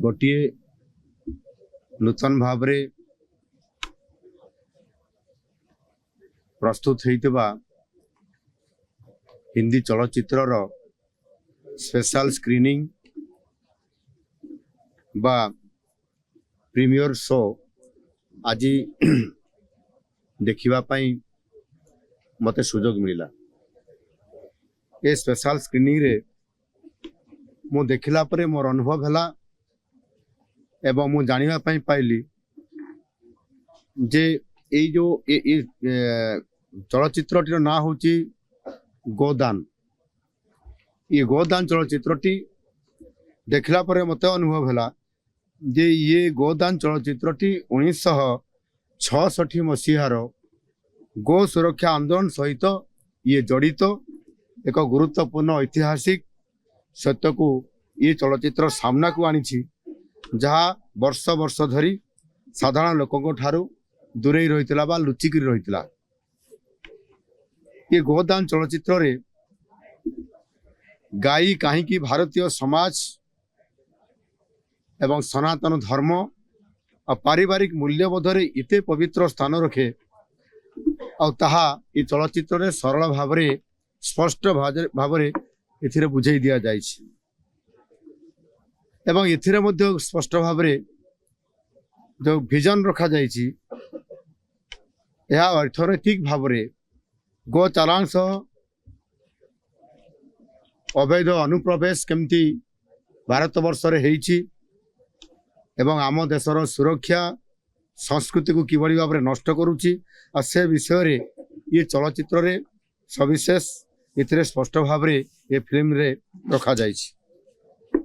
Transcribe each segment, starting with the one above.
गोटे नूतन भाव प्रस्तुत होइतबा हिंदी चलचित्रर स्पेशल स्क्रीनिंग बा प्रीमियर शो आज देखिबा पई मते सुजोग मिला। ए स्पेशल स्क्रीनिंग रे मु देखिला परे मोर अनुभव हला एवं मु जानिबा पई पाइली जे ए जो चलचित्रटीर ना होची गोदान। ये गोदान चलचित्रटी देखला परे मते अनुभव हला जे ये गोदान चलचित्रटी 1966 मसीहार गो सुरक्षा आंदोलन सहित ये जड़ित एक गुरुत्वपूर्ण ऐतिहासिक सत्य को ये चलचित्र सामना को आनी जहाँ वर्ष वर्ष धरी साधारण लोकों ठारू दूरे रही बा लुचिक रही। ये गोदान चलचित्र रे गाई कहीं भारतीय समाज एवं सनातन धर्म और पारिवारिक मूल्यबोध रे इते पवित्र स्थान रखे और ताहा ये चलचित्र रे सरल भाव रे स्पष्ट भाव रे एथिरे बुझाई दिया जाइछि एवं एथिरे मध्य स्पष्ट भाव रे जो विजन रखा जाइछि यह अर्थनैतिक भाव रे गो चालान सह अवैध अनुप्रवेश केमती भारत वर्ष रे हेइछि एवं आम देशर सुरक्षा संस्कृति को किभली भाव नष्ट करुच्ची और से विषय रे ये चलचित्र रे सविशेष इथिरे स्पष्ट भाव रे ये फिल्म रे रखा जाइछि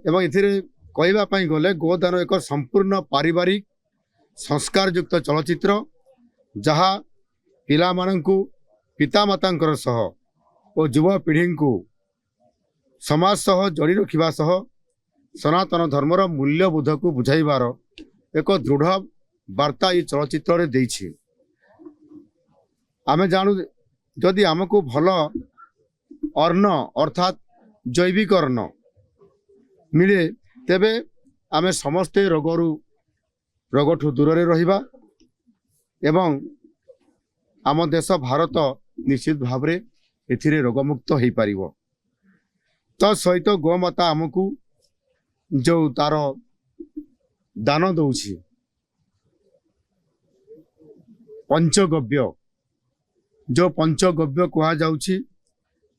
एवं इथिरे कहवा पई गले गोदान एक संपूर्ण पारिवारिक संस्कार युक्त चलचित्र जहाँ पिला माननकु पिता मातांकर सह और युवा पीढ़ी को समाज सह जोड़ी रखिबा सह सनातन धर्मर मूल्यबोध को बुझाइबार एक दृढ़ वार्ता ये चलचित्र रे देइछि। आमे जानू जदि आमको भल अन्न अर्थात जैविक अन्न मिले तेबे आमे समस्ते रोगठू दूर रे रहिबा एवं आम देश भारत निश्चित भाव रे एथिरे रोगमुक्त हो पारिबो। तो सहित गोमाता आमको जो तार दान दउछि पंचगव्य जो पंचगव्य कहा जाउछि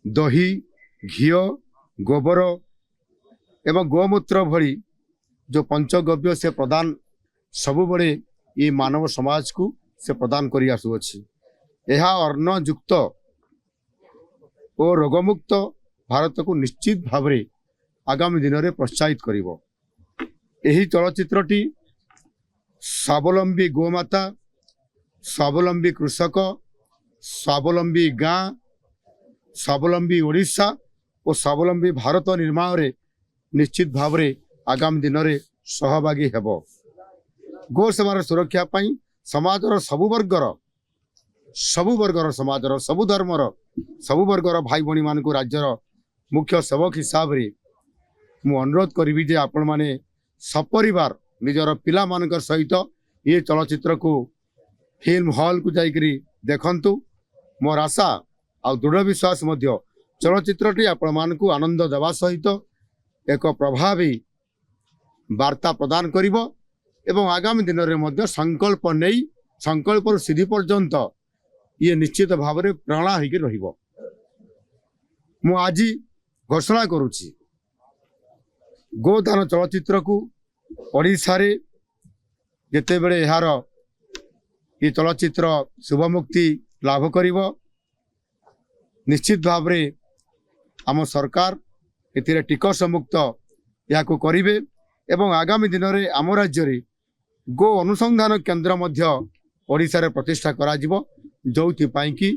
दही घी गोबर एवं गोमूत्र भली जो पंचगव्य से प्रदान सबु बड़े ये मानव समाज को से प्रदान करि आसुअछि। यह अन्न युक्त और रोगमुक्त भारत को निश्चित भाव रे आगामी दिन में प्रोत्साहित करिवो। एही चलचित्रटी स्वावलंबी गोमाता स्वावलंबी कृषक स्वावलंबी गाँ स्वावलंबी ओडिशा और स्वावलंबी भारत निर्माण रे निश्चित भाव रे आगामी दिन में सहभागी हेबो। गो सेवार सुरक्षा पाई समाजर सबु वर्गर समाजर सबु धर्मर सबु वर्गर भाई भणी मान को राज्यर मुख्य सेवक हिसाब रे मु अनुरोध करी जे आपण माने सपरिवार निजर पिला मानकर सहित ये चलचित्र को फिल्म हॉल को जाइकरी देखंतु। मोर आशा आ दृढ़ विश्वास मध्य चलचित्रटी आपण मान को आनंद देवा सहित एक प्रभावी वार्ता प्रदान करिवो एवं आगामी दिन रे मध्य संकल्प नहीं संकल्प सिद्धि पर्यंत ये निश्चित भाव में प्रेरणा होकर रहिबो। मु आज घोषणा करुछि गोदान चलचित्र को ओडिशा रे जेते बेले यार ये चलचित्र शुभ मुक्ति लाभ करिवो निश्चित भाव में आम सरकार एतिरे टिकस मुक्त या को करिवे एवं आगामी दिन में आम राज्य रे गो अनुसंधान केंद्र मध्य ओडिशा रे प्रतिष्ठा करा जिवो जोथि पाई कि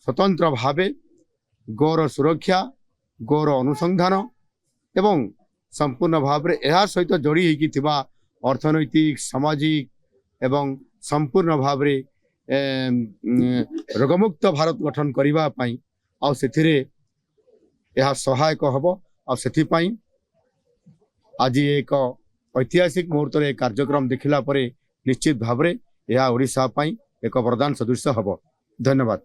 स्वतंत्र भावे गौर सुरक्षा गौर अनुसंधान एवं संपूर्ण भाव में यह सहित जोड़ी होकी थिबा अर्थनैतिक सामाजिक एवं संपूर्ण भाव में रोगमुक्त भारत गठन करने सहायक हम और से आज एक ऐतिहासिक मुहूर्त रे कार्यक्रम देखिला परे निश्चित भाव में यह ओडिशा पई एक वरदान सदृश हब। धन्यवाद।